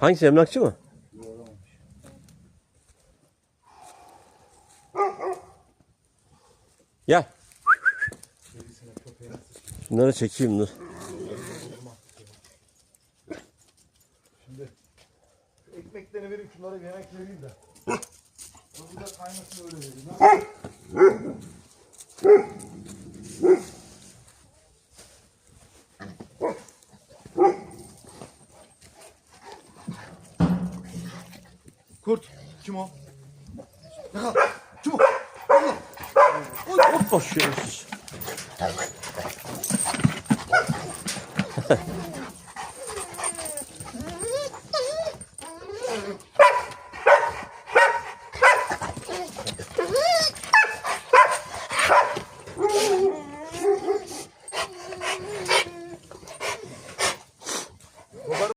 Hangisi, emlakçı mı? Gel. Bunları çekeyim dur. Şimdi ekmeklerini vereyim, şunlara bir yemek vereyim de. Bu da kaynasın, öyle vereyim. Kurt, kim o? Yakal, kim o? Hop başlıyoruz.